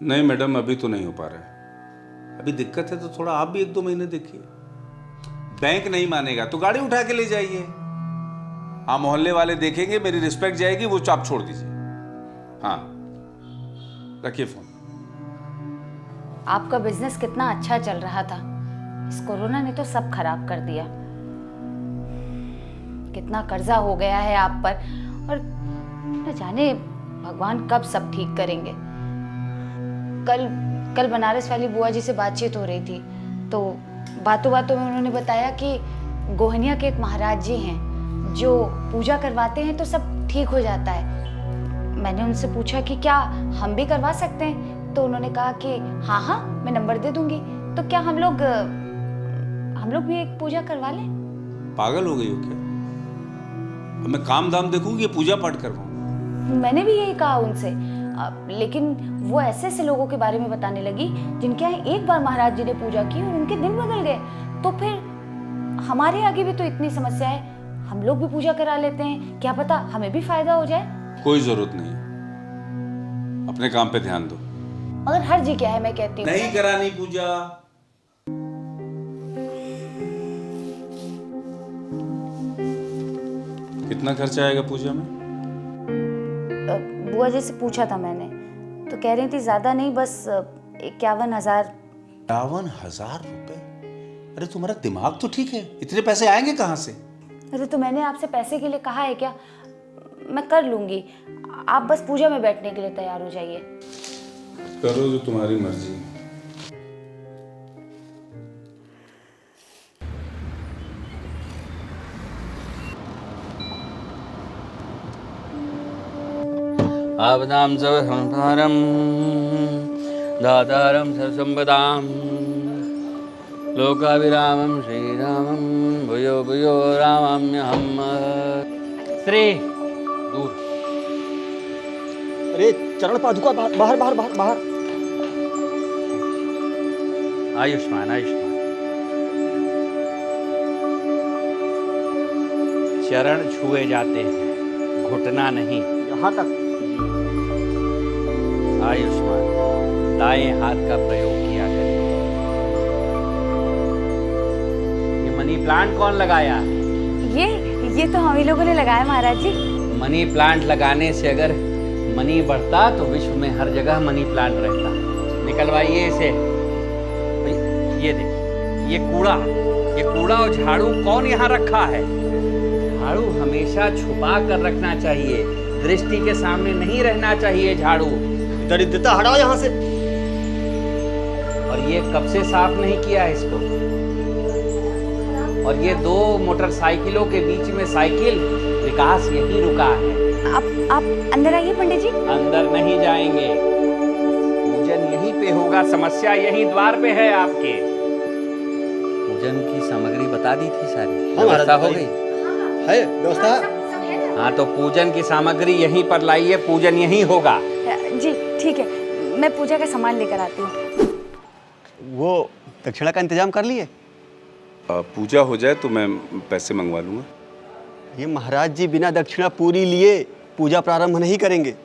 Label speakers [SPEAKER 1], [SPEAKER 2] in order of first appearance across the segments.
[SPEAKER 1] नहीं मैडम, अभी तो नहीं हो पा रहा है। अभी दिक्कत है तो थोड़ा आप भी 1-2 महीने देखिए। बैंक नहीं मानेगा तो गाड़ी उठा के ले जाइए। हाँ, मोहल्ले वाले देखेंगे, मेरी रिस्पेक्ट जाएगी, वो चाप छोड़ दीजिए। हाँ, रखिए फोन।
[SPEAKER 2] आपका बिजनेस कितना अच्छा चल रहा था, इस कोरोना ने तो सब खराब कर दिया। कितना कर्जा हो गया है आप पर, और न जाने भगवान कब सब ठीक करेंगे। कल बनारस वाली बुआ जी से बातचीत हो रही थी, तो बातों बातों में उन्होंने बताया कि गोहनिया के एक महाराज जी हैं जो पूजा करवाते हैं तो सब ठीक हो जाता है। मैंने उनसे पूछा कि क्या हम भी करवा सकते हैं, तो उन्होंने कहा कि हाँ हाँ मैं नंबर दे दूंगी। तो क्या हम लोग भी एक पूजा करवा लें?
[SPEAKER 1] पागल हो गई हो क्या? अब मैं काम दाम देखूंगी, पूजा पाठ करवाऊं?
[SPEAKER 2] मैंने भी यही कहा उनसे, लेकिन वो ऐसे ऐसे लोगों के बारे में बताने लगी जिनके यहाँ एक बार महाराज जी ने पूजा की और उनके दिन बदल गए। तो फिर हमारे आगे भी तो इतनी समस्या है, हम लोग भी पूजा करा लेते हैं, क्या पता हमें भी फायदा हो जाए।
[SPEAKER 1] कोई जरूरत नहीं, अपने काम पे ध्यान दो।
[SPEAKER 2] मगर हर जी क्या है, मैं कहती हूँ
[SPEAKER 1] नहीं करानी पूजा। कितना खर्चा आएगा पूजा में?
[SPEAKER 2] बुआ जी से पूछा था मैंने, तो कह रही थी ज्यादा नहीं, बस 51,000।
[SPEAKER 1] 51,000 रुपए? अरे तुम्हारा दिमाग तो ठीक है, इतने पैसे आएंगे कहाँ से?
[SPEAKER 2] अरे तो मैंने आपसे पैसे के लिए कहा है क्या? मैं कर लूंगी, आप बस पूजा में बैठने के लिए तैयार हो जाइए।
[SPEAKER 1] करो जो तुम्हारी मर्जी।
[SPEAKER 3] आपदां सर्वसंहारं दातारं सर्वसंपदां लोकाभिरामं श्रीरामं भूयो भूयो रामाम्यहम्। श्री दूर।
[SPEAKER 4] अरे चरण पादुका बाहर बाहर बाहर बाहर बाहर।
[SPEAKER 3] आयुष्मान आयुष्मान। चरण छुए जाते हैं, घुटना नहीं।
[SPEAKER 4] यहाँ तक।
[SPEAKER 3] आयुष्मान। दाएं हाथ का प्रयोग किया करें। ये मनी प्लांट कौन लगाया?
[SPEAKER 2] ये तो हम ही लोगों ने लगाया महाराज जी।
[SPEAKER 3] मनी प्लांट लगाने से अगर मनी बढ़ता तो विश्व में हर जगह मनी प्लांट रहता। निकलवाइए इसे। ये देखिए, ये कूड़ा और झाड़ू कौन यहाँ रखा है? झाड़ू हमेशा छुपा कर रखना चाहिए, दृष्टि के सामने नहीं रहना चाहिए झाड़ू।
[SPEAKER 4] दरिद्रता हटाओ यहाँ से।
[SPEAKER 3] और ये कब से साफ नहीं किया है इसको? और ये 2 मोटरसाइकिलों के बीच में साइकिल, विकास यही रुका है।
[SPEAKER 2] आप अंदर आइए पंडित जी।
[SPEAKER 3] अंदर नहीं जाएंगे, पूजन यहीं पे होगा, समस्या यहीं द्वार पे है आपके। पूजन की सामग्री बता दी थी सारी, व्यवस्था हो गई
[SPEAKER 4] है व्यवस्था।
[SPEAKER 3] हाँ तो पूजन की सामग्री यहीं पर लाइए, पूजन यहीं होगा।
[SPEAKER 2] जी ठीक है, मैं पूजा का सामान लेकर आती हूँ।
[SPEAKER 4] वो दक्षिणा का इंतजाम कर लिए?
[SPEAKER 1] पूजा हो जाए तो मैं पैसे मंगवा लूंगा।
[SPEAKER 4] ये महाराज जी बिना दक्षिणा पूरी लिए पूजा प्रारंभ नहीं करेंगे।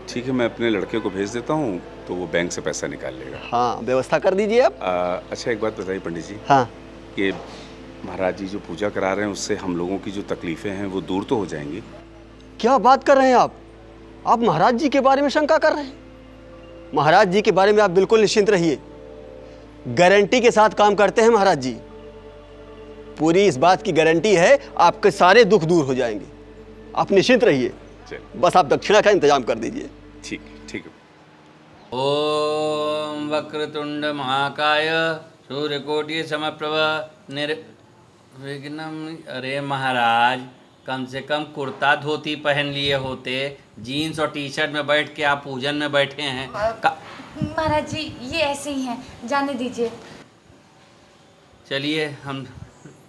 [SPEAKER 1] ठीक है, मैं अपने लड़के को भेज देता हूँ तो वो बैंक से पैसा निकाल लेगा।
[SPEAKER 4] हाँ व्यवस्था कर दीजिए आप।
[SPEAKER 1] अच्छा एक बात बताइए पंडित जी।
[SPEAKER 4] हाँ।
[SPEAKER 1] ये महाराज जी जो पूजा करा रहे हैं उससे हम लोगों की जो तकलीफें हैं वो दूर तो हो जाएंगी?
[SPEAKER 4] क्या बात कर रहे हैं आप? आप महाराज जी के बारे में शंका कर रहे हैं? महाराज जी के बारे में आप बिल्कुल निश्चिंत रहिए, गारंटी के साथ काम करते हैं महाराज जी। पूरी इस बात की गारंटी है आपके सारे दुख दूर हो जाएंगे, आप निश्चिंत रहिए। बस आप दक्षिणा का इंतजाम कर दीजिए।
[SPEAKER 1] ठीक है।
[SPEAKER 3] ओम वक्रतुंड महाकाय सूर्यकोटि समप्रभ निर्विघ्नं। अरे महाराज, कम से कम कुर्ता धोती पहन लिए होते, जीन्स और टी शर्ट में बैठ के आप पूजन में बैठे हैं।
[SPEAKER 2] महाराज जी ये ऐसे ही हैं, जाने दीजिए।
[SPEAKER 3] चलिए हम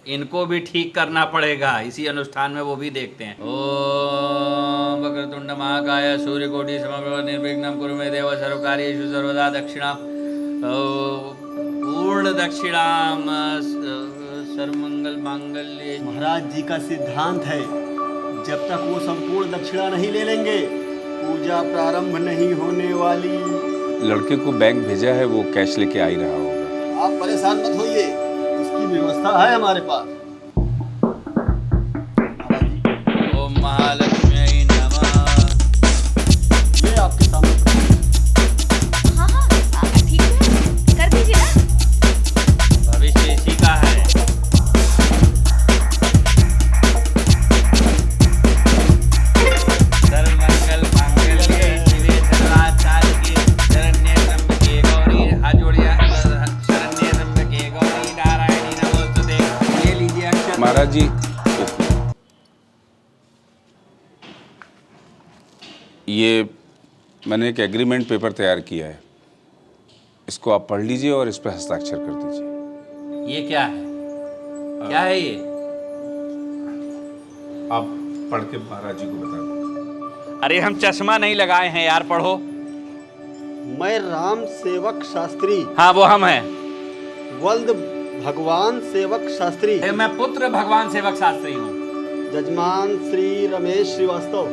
[SPEAKER 3] इनको भी ठीक करना पड़ेगा, इसी अनुष्ठान में वो भी देखते हैं। ओम वक्रतुंड महाकाय सूर्यकोटि समप्रभ निर्विघ्नं कुरु मे देव सर्वकार्येषु सर्वदा दक्षिणा पूर्ण दक्षिणाम सर्वमंगल मांगल्ये।
[SPEAKER 4] महाराज जी का सिद्धांत है, जब तक वो संपूर्ण दक्षिणा नहीं ले लेंगे पूजा प्रारंभ नहीं होने वाली।
[SPEAKER 1] लड़के को बैंक भेजा है, वो कैश लेके आ ही रहा होगा।
[SPEAKER 4] आप परेशान मत होइए, उसकी व्यवस्था है हमारे पास।
[SPEAKER 3] ओम महालक्ष्मी नमः।
[SPEAKER 4] ये आपके सामने।
[SPEAKER 2] हाँ हाँ ठीक है, कर दीजिए ना।
[SPEAKER 3] भविष्य इसी का है। सर्वमंगल मांगल्ये शिवे सर्वार्थसाधिके शरण्ये त्र्यंबके गौरी। हाथ जोड़िए। शरण्ये त्र्यंबके गौरी नारायणी नमोस्तुते। ये लीजिए अक्षर।
[SPEAKER 1] महाराज जी, ये मैंने एक एग्रीमेंट पेपर तैयार किया है, इसको आप पढ़ लीजिए और इस पर हस्ताक्षर कर दीजिए।
[SPEAKER 3] ये क्या है? क्या है ये?
[SPEAKER 1] आप पढ़ के महाराज जी को बता दो।
[SPEAKER 3] अरे हम चश्मा नहीं लगाए हैं यार, पढ़ो।
[SPEAKER 4] मैं राम सेवक शास्त्री,
[SPEAKER 3] हाँ वो हम हैं।
[SPEAKER 4] वल्द भगवान सेवक शास्त्री,
[SPEAKER 3] मैं पुत्र भगवान सेवक शास्त्री हूँ।
[SPEAKER 4] जजमान श्री रमेश श्रीवास्तव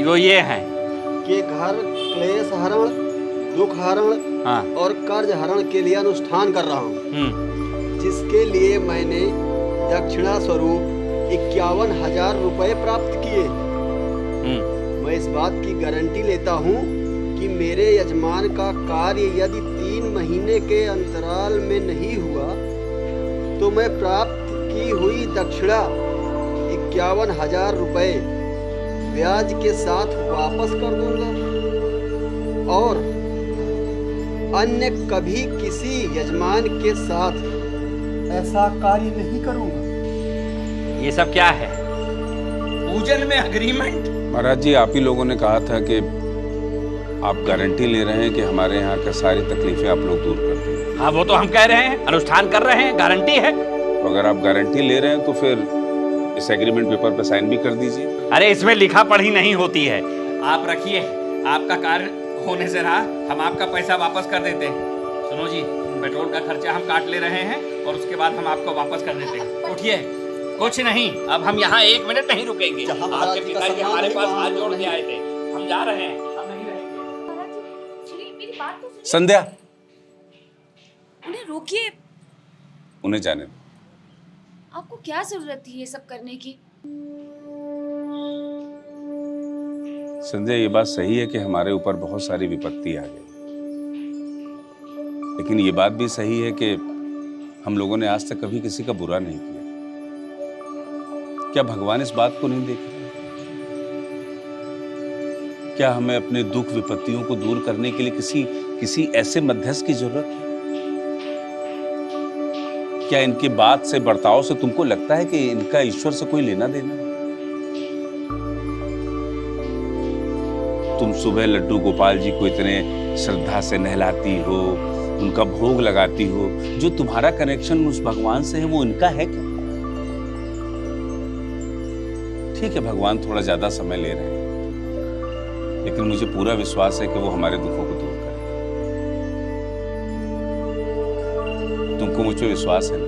[SPEAKER 3] वो ये हैं।
[SPEAKER 4] के घर क्लेश हरण, दुख हरण
[SPEAKER 3] हाँ।
[SPEAKER 4] और कर्ज हरण के लिए अनुष्ठान कर रहा हूँ, जिसके लिए मैंने दक्षिणा स्वरूप 51,000 रुपए प्राप्त किए। मैं इस बात की गारंटी लेता हूँ कि मेरे यजमान का कार्य यदि 3 महीने के अंतराल में नहीं हुआ तो मैं प्राप्त की हुई दक्षिणा 51,000 रुपए ब्याज के साथ वापस कर दूंगा और अन्य कभी किसी यजमान के साथ ऐसा कार्य नहीं करूंगा।
[SPEAKER 3] ये सब क्या है? पूजन में अग्रीमेंट?
[SPEAKER 1] महाराज जी, आप ही लोगों ने कहा था कि आप गारंटी ले रहे हैं कि हमारे यहाँ का सारी तकलीफें आप लोग दूर कर देंगे।
[SPEAKER 3] हाँ वो तो हम कह रहे हैं, अनुष्ठान कर रहे हैं, गारंटी है।
[SPEAKER 1] तो अगर आप गारंटी ले रहे हैं तो फिर इस एग्रीमेंट पेपर पर साइन भी कर दीजिए।
[SPEAKER 3] अरे इसमें लिखा पढ़ी नहीं होती है। आप रखिए, आपका कार्य होने से रहा, हम आपका पैसा वापस कर देते हैं। सुनो जी, पेट्रोल का खर्चा हम काट ले रहे हैं और उसके बाद हम आपको वापस कर देते हैं। उठिए। कुछ नहीं, अब हम यहाँ 1 मिनट नहीं रुकेंगे। आपके पिताजी हमारे पास हाथ जोड़ के आए थे, हम जा रहे हैं, हम नहीं रहेंगे।
[SPEAKER 2] मेरी बात तो सुनिए।
[SPEAKER 1] संध्या,
[SPEAKER 2] उन्हें रोकिए।
[SPEAKER 1] उन्हें जाने दो।
[SPEAKER 2] आपको क्या जरूरत थी ये सब करने की?
[SPEAKER 1] संध्या, ये बात सही है कि हमारे ऊपर बहुत सारी विपत्ति आ गई, लेकिन ये बात भी सही है कि हम लोगों ने आज तक कभी किसी का बुरा नहीं किया। क्या भगवान इस बात को नहीं देख रहे? क्या हमें अपने दुख विपत्तियों को दूर करने के लिए किसी ऐसे मध्यस्थ की जरूरत है? क्या इनकी बात से, बर्ताव से तुमको लगता है कि इनका ईश्वर से कोई लेना देना? तुम सुबह लड्डू गोपाल जी को इतने श्रद्धा से नहलाती हो, उनका भोग लगाती हो, जो तुम्हारा कनेक्शन उस भगवान से है वो इनका है क्या? ठीक है, भगवान थोड़ा ज्यादा समय ले रहे हैं, लेकिन मुझे पूरा विश्वास है कि वो हमारे दुखों को दूर करेंगे। तुमको मुझ पर विश्वास है ना?